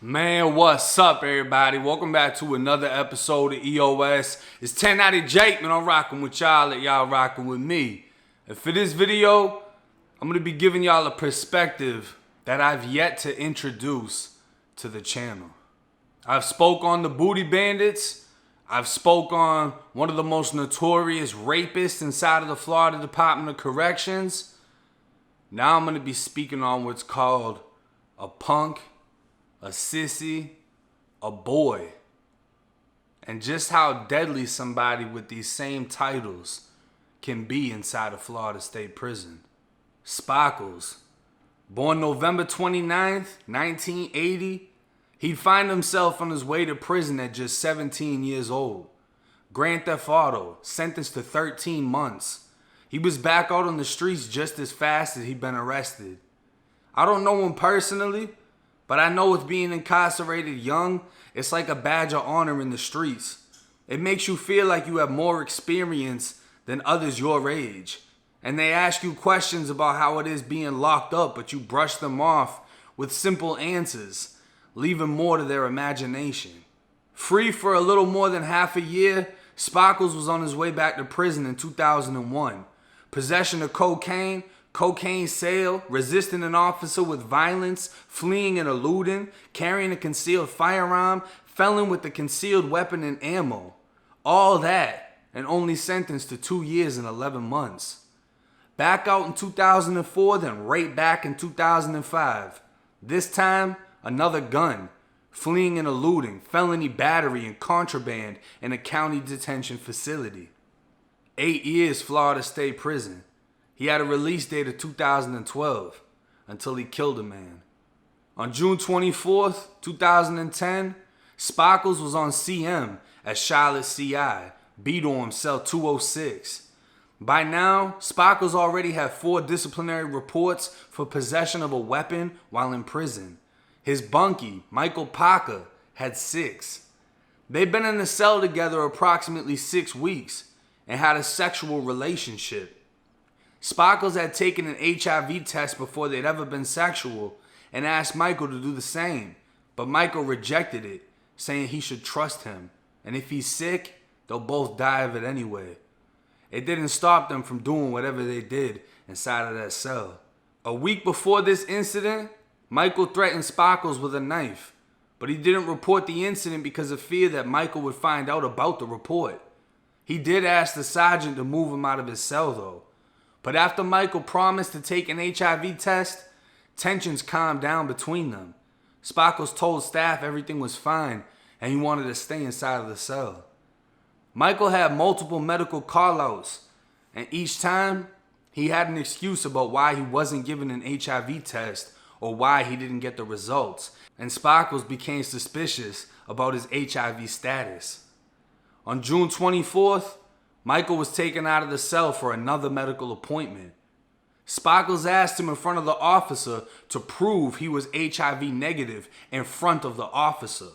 Man, what's up, everybody? Welcome back to another episode of EOS. It's 1090 Jake, man. I'm rocking with y'all, and y'all rocking with me. And for this video, I'm going to be giving y'all a perspective that I've yet to introduce to the channel. I've spoke on the Booty Bandits. I've spoke on one of the most notorious rapists inside of the Florida Department of Corrections. Now I'm going to be speaking on what's called a punk, a sissy, a boy, and just how deadly somebody with these same titles can be inside of Florida State Prison. Sparkles, born November 29th, 1980, he'd find himself on his way to prison at just 17 years old. Grand Theft Auto, sentenced to 13 months. He was back out on the streets just as fast as he'd been arrested. I don't know him personally, but I know with being incarcerated young, it's like a badge of honor in the streets. It makes you feel like you have more experience than others your age. And they ask you questions about how it is being locked up, but you brush them off with simple answers, leaving more to their imagination. Free for a little more than half a year, Sparkles was on his way back to prison in 2001. Possession of cocaine sale, resisting an officer with violence, fleeing and eluding, carrying a concealed firearm, felon with a concealed weapon and ammo. All that, and only sentenced to 2 years and 11 months. Back out in 2004, then right back in 2005. This time, another gun, fleeing and eluding, felony battery and contraband in a county detention facility. 8 years Florida State Prison. He had a release date of 2012 until he killed a man. On June 24th, 2010, Sparkles was on CM at Charlotte CI, B-Dorm Cell 206. By now, Sparkles already had 4 disciplinary reports for possession of a weapon while in prison. His bunkie, Michael Parker, had 6. They'd been in the cell together approximately 6 weeks and had a sexual relationship. Sparkles had taken an HIV test before they'd ever been sexual and asked Michael to do the same, but Michael rejected it, saying he should trust him, and if he's sick, they'll both die of it anyway. It didn't stop them from doing whatever they did inside of that cell. A week before this incident, Michael threatened Sparkles with a knife, but he didn't report the incident because of fear that Michael would find out about the report. He did ask the sergeant to move him out of his cell though. But after Michael promised to take an HIV test, tensions calmed down between them. Sparkles told staff everything was fine and he wanted to stay inside of the cell. Michael had multiple medical call-outs, and each time he had an excuse about why he wasn't given an HIV test or why he didn't get the results, and Sparkles became suspicious about his HIV status. On June 24th, Michael was taken out of the cell for another medical appointment. Sparkles asked him in front of the officer to prove he was HIV negative in front of the officer,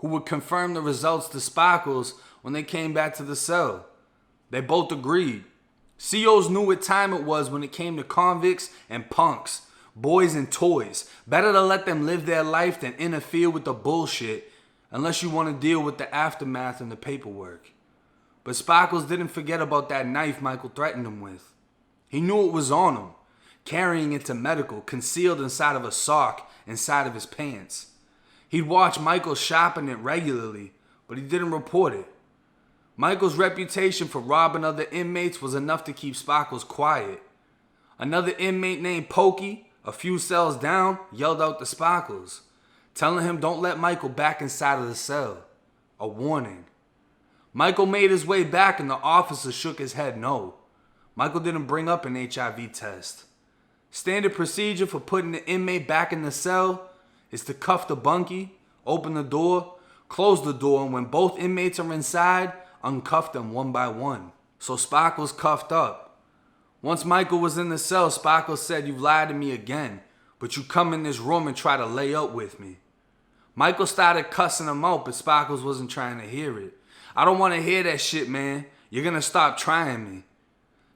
who would confirm the results to Sparkles when they came back to the cell. They both agreed. COs knew what time it was when it came to convicts and punks, boys and toys. Better to let them live their life than interfere with the bullshit unless you want to deal with the aftermath and the paperwork. But Sparkles didn't forget about that knife Michael threatened him with. He knew it was on him, carrying it to medical, concealed inside of a sock inside of his pants. He'd watch Michael shopping it regularly, but he didn't report it. Michael's reputation for robbing other inmates was enough to keep Sparkles quiet. Another inmate named Pokey, a few cells down, yelled out to Sparkles, telling him don't let Michael back inside of the cell. A warning. Michael made his way back and the officer shook his head no. Michael didn't bring up an HIV test. Standard procedure for putting the inmate back in the cell is to cuff the bunkie, open the door, close the door, and when both inmates are inside, uncuff them one by one. So Sparkles cuffed up. Once Michael was in the cell, Sparkles said, "You've lied to me again, but you come in this room and try to lay up with me." Michael started cussing him out, but Sparkles wasn't trying to hear it. "I don't want to hear that shit, man. You're going to stop trying me."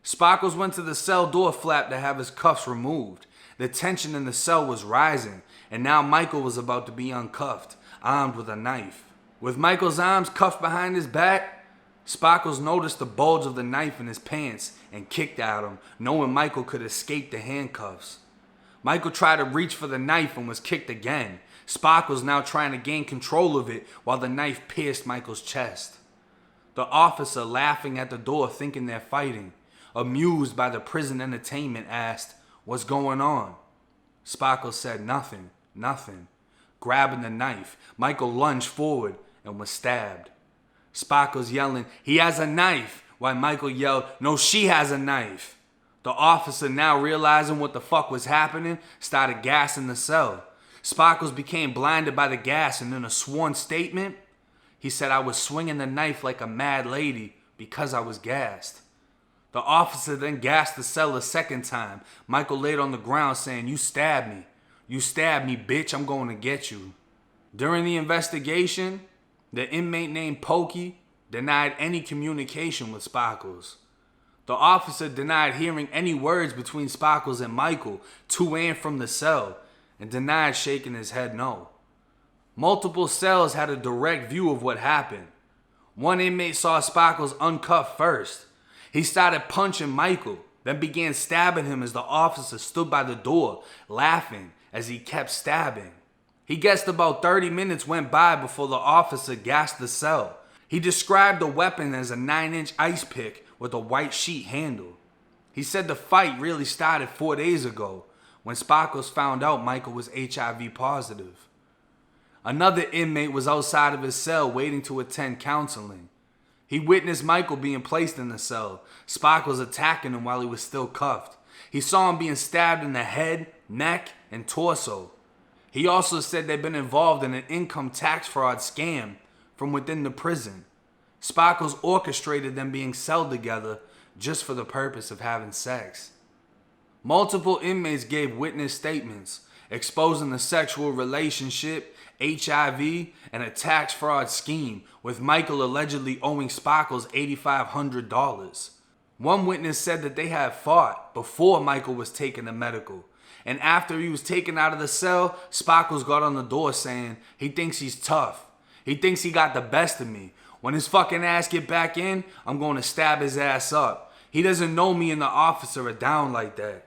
Sparkles went to the cell door flap to have his cuffs removed. The tension in the cell was rising, and now Michael was about to be uncuffed, armed with a knife. With Michael's arms cuffed behind his back, Sparkles noticed the bulge of the knife in his pants and kicked at him, knowing Michael could escape the handcuffs. Michael tried to reach for the knife and was kicked again. Sparkles now trying to gain control of it while the knife pierced Michael's chest. The officer, laughing at the door thinking they're fighting, amused by the prison entertainment, asked, "What's going on?" Sparkles said, "Nothing, nothing." Grabbing the knife, Michael lunged forward and was stabbed. Sparkles yelling, "He has a knife," while Michael yelled, "No, she has a knife." The officer, now realizing what the fuck was happening, started gassing the cell. Sparkles became blinded by the gas, and in a sworn statement, he said, "I was swinging the knife like a mad lady because I was gassed." The officer then gassed the cell a second time. Michael laid on the ground saying, "You stabbed me. You stabbed me, bitch. I'm going to get you." During the investigation, the inmate named Pokey denied any communication with Sparkles. The officer denied hearing any words between Sparkles and Michael to and from the cell, and denied shaking his head no. Multiple cells had a direct view of what happened. One inmate saw Sparkles uncuffed first. He started punching Michael, then began stabbing him as the officer stood by the door, laughing as he kept stabbing. He guessed about 30 minutes went by before the officer gassed the cell. He described the weapon as a 9-inch ice pick with a white sheet handle. He said the fight really started 4 days ago when Sparkles found out Michael was HIV positive. Another inmate was outside of his cell waiting to attend counseling. He witnessed Michael being placed in the cell, Sparkles attacking him while he was still cuffed. He saw him being stabbed in the head, neck, and torso. He also said they'd been involved in an income tax fraud scam from within the prison. Sparkles orchestrated them being celled together just for the purpose of having sex. Multiple inmates gave witness statements exposing the sexual relationship, HIV, and a tax fraud scheme, with Michael allegedly owing Sparkles $8,500. One witness said that they had fought before Michael was taken to medical, and after he was taken out of the cell, Sparkles got on the door saying he thinks he's tough. He thinks he got the best of me. When his fucking ass get back in, I'm going to stab his ass up. He doesn't know me and the officer are down like that.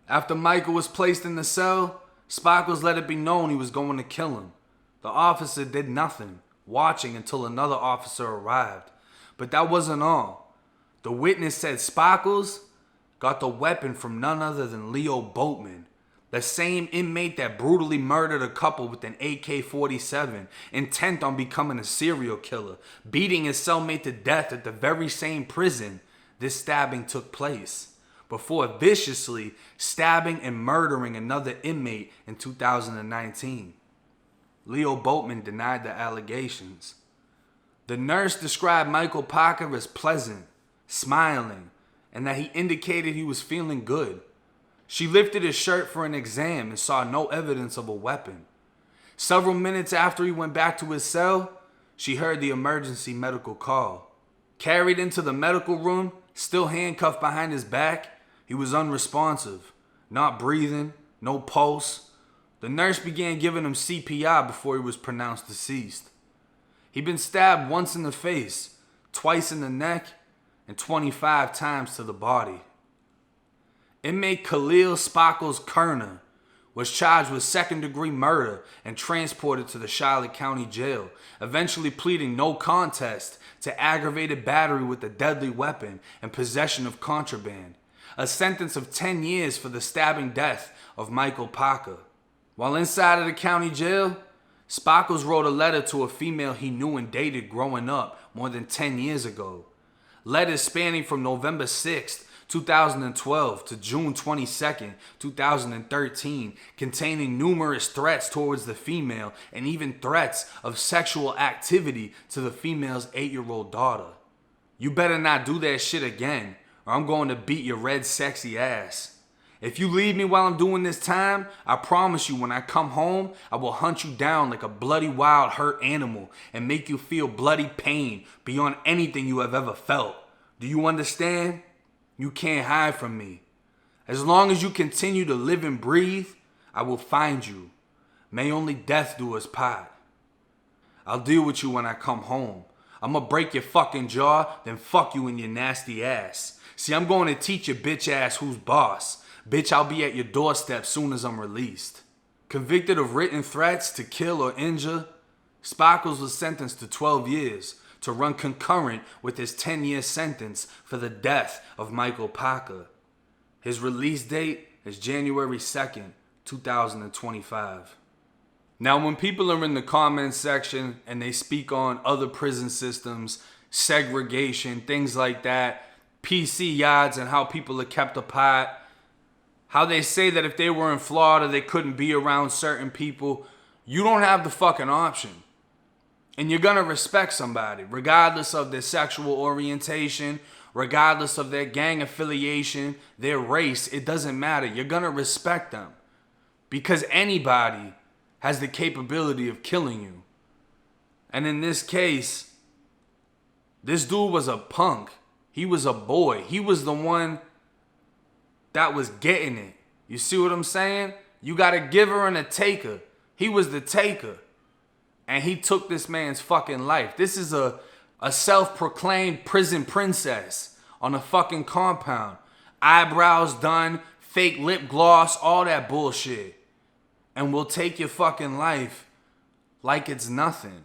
After Michael was placed in the cell, Sparkles let it be known he was going to kill him. The officer did nothing, watching until another officer arrived. But that wasn't all. The witness said Sparkles got the weapon from none other than Leo Boatman, the same inmate that brutally murdered a couple with an AK-47, intent on becoming a serial killer, beating his cellmate to death at the very same prison this stabbing took place, before viciously stabbing and murdering another inmate in 2019. Leo Boatman denied the allegations. The nurse described Michael Parker as pleasant, smiling, and that he indicated he was feeling good. She lifted his shirt for an exam and saw no evidence of a weapon. Several minutes after he went back to his cell, she heard the emergency medical call. Carried into the medical room, still handcuffed behind his back, he was unresponsive, not breathing, no pulse. The nurse began giving him CPR before he was pronounced deceased. He'd been stabbed once in the face, twice in the neck, and 25 times to the body. Inmate Khalil Sparkles Kerner was charged with second-degree murder and transported to the Charlotte County Jail, eventually pleading no contest to aggravated battery with a deadly weapon and possession of contraband, a sentence of 10 years for the stabbing death of Michael Parker. While inside of the county jail, Sparkles wrote a letter to a female he knew and dated growing up more than 10 years ago. Letters spanning from November 6th, 2012 to June 22nd, 2013, containing numerous threats towards the female and even threats of sexual activity to the female's 8-year-old daughter. "You better not do that shit again, or I'm going to beat your red sexy ass. If you leave me while I'm doing this time, I promise you when I come home, I will hunt you down like a bloody wild hurt animal and make you feel bloody pain beyond anything you have ever felt. Do you understand? You can't hide from me. As long as you continue to live and breathe, I will find you. May only death do us part. I'll deal with you when I come home. I'ma break your fucking jaw, then fuck you in your nasty ass. See, I'm going to teach your bitch ass who's boss. Bitch, I'll be at your doorstep soon as I'm released. Convicted of written threats to kill or injure, Sparkles was sentenced to 12 years to run concurrent with his 10-year sentence for the death of Michael Parker. His release date is January 2nd, 2025. Now, when people are in the comments section and they speak on other prison systems, segregation, things like that, PC yards and how people are kept apart, how they say that if they were in Florida, they couldn't be around certain people, you don't have the fucking option. And you're going to respect somebody, regardless of their sexual orientation, regardless of their gang affiliation, their race. It doesn't matter. You're going to respect them. Because anybody has the capability of killing you. And in this case, this dude was a punk. He was a boy. He was the one that was getting it. You see what I'm saying? You got a giver and a taker. He was the taker. And he took this man's fucking life. This is a self-proclaimed prison princess on a fucking compound. Eyebrows done, fake lip gloss, all that bullshit. And will take your fucking life like it's nothing.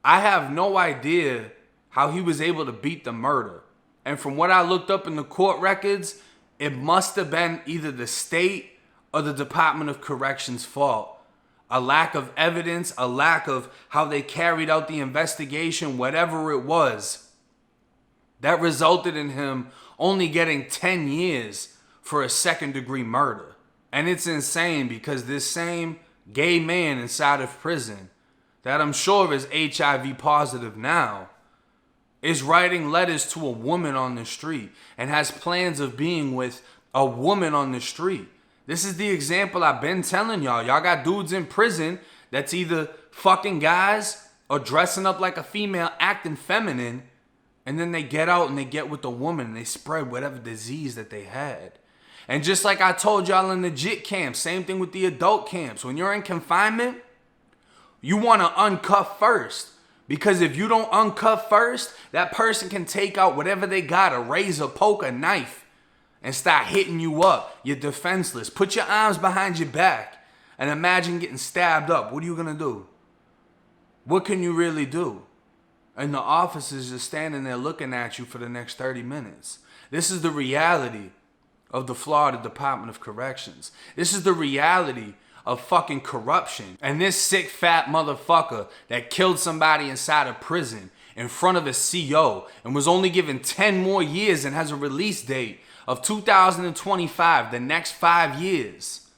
I have no idea how he was able to beat the murder. And from what I looked up in the court records, it must have been either the state or the Department of Corrections' fault. A lack of evidence, a lack of how they carried out the investigation, whatever it was, that resulted in him only getting 10 years for a second-degree murder. And it's insane because this same gay man inside of prison, that I'm sure is HIV positive now, is writing letters to a woman on the street and has plans of being with a woman on the street. This is the example I've been telling y'all. Y'all got dudes in prison that's either fucking guys or dressing up like a female, acting feminine, and then they get out and they get with a woman and they spread whatever disease that they had. And just like I told y'all in the JIT camp, same thing with the adult camps. When you're in confinement, you want to uncuff first. Because if you don't uncuff first, that person can take out whatever they got, a razor, poke, a knife, and start hitting you up. You're defenseless. Put your arms behind your back and imagine getting stabbed up. What are you going to do? What can you really do? And the officers just standing there looking at you for the next 30 minutes. This is the reality of the Florida Department of Corrections. This is the reality of fucking corruption. And this sick fat motherfucker that killed somebody inside a prison in front of a CO and was only given 10 more years and has a release date of 2025, the next 5 years.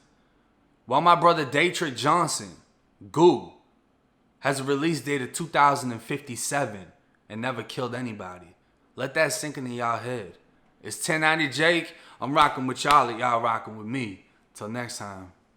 While my brother Daytrick Johnson, Goo, has a release date of 2057 and never killed anybody. Let that sink into y'all head. It's 1090 Jake. I'm rocking with y'all, y'all rocking with me. Till next time.